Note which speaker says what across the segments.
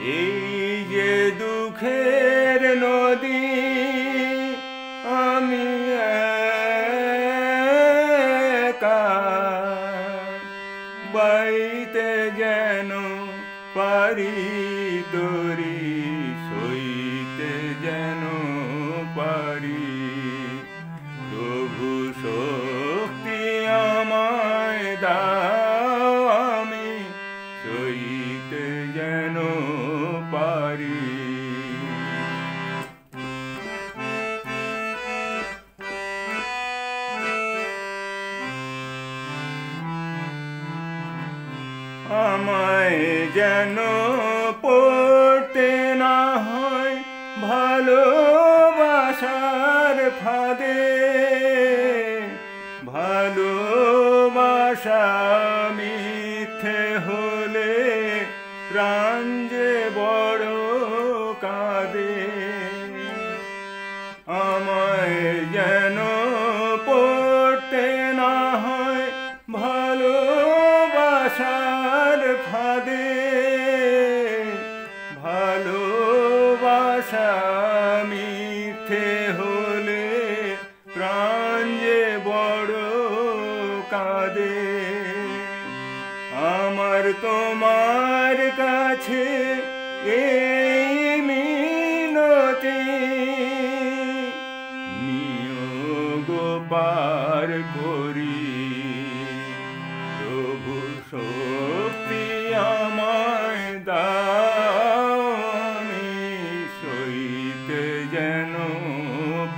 Speaker 1: এই যে দুঃখের নদী আমি একা বাইতে যেন পারি তরি সইতে যেন পারি প্রভু শক্তি আমায় দাও আমি সইতে যেন পারি আমায় যেন পড়তে না হয় ভালোবাসার ফাঁদে ভালোবাসা মিথ্যে হলে প্রাণ যে বড় কাঁদে আমায় যেন পড়তে না হয় ভালোবাসার ফাঁদে ভালোবাসা মিথ্যে হলে প্রাণ যে বড় কাঁদে আমার তোমার কাছে এই মিনতি নিয়োগ পার করি প্রভু শক্তি আমায় দাও আমি সইতে যেন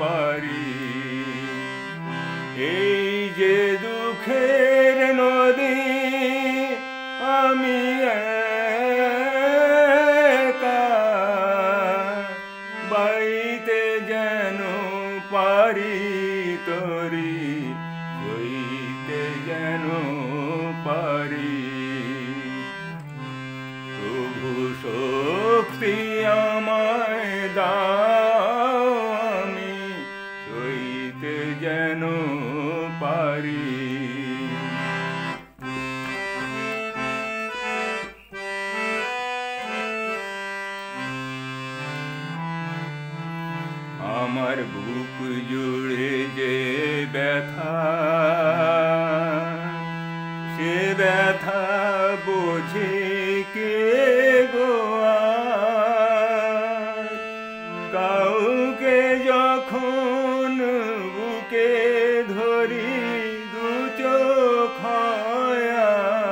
Speaker 1: পারি এই যে দুঃখের নদী আমি একা বাইতে যেন পারি তরি সইতে যেন পারি প্রভু শক্তি আমায় দাও আমি সইতে যেন পারি আমার বুক জুড়ে যে ব্যথা সে ব্যথা বোঝে কে গো আর কাউকে যখন বুকে ধরি দু চোখ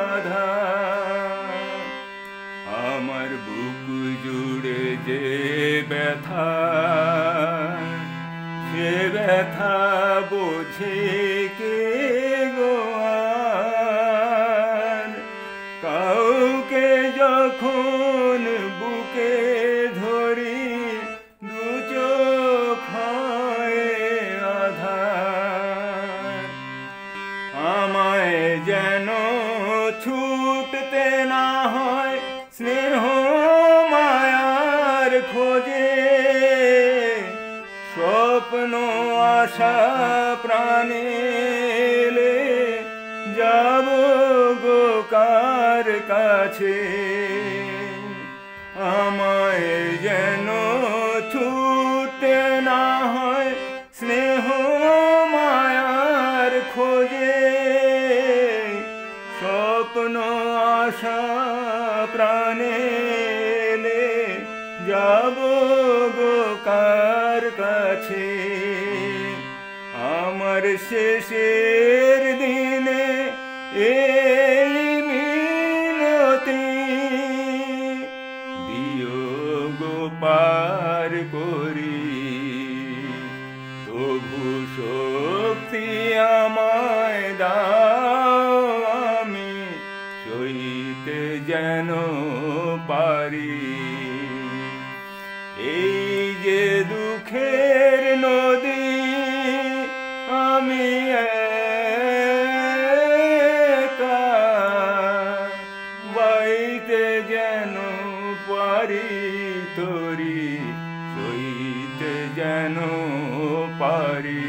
Speaker 1: আধার আমার বুক জুড়ে যে ব্যথা সে ব্যথা বোঝে কে গো আর কাউকে যখন বুকে ধরি দু চোখ আধার আমায় যেন ছুটতে না হয় স্নেহ মায়ার খোঁজে স্বপ্ন আশা প্রাণে যাব গো কার কাছে আমায় যেন ছুটতে না হয় স্নেহ মায়ার খোঁজে স্বপ্ন আশা প্রাণে যাব গো কার কাছে আমার শেষের দিনে এই মিনতি দিও গো পার করি প্রভু শক্তি আমায় দাও আমি সইতে যেন পারি এই যে দুঃখের নদী আমি একা বাইতে যেন পারি তরি সইতে যেন পারি।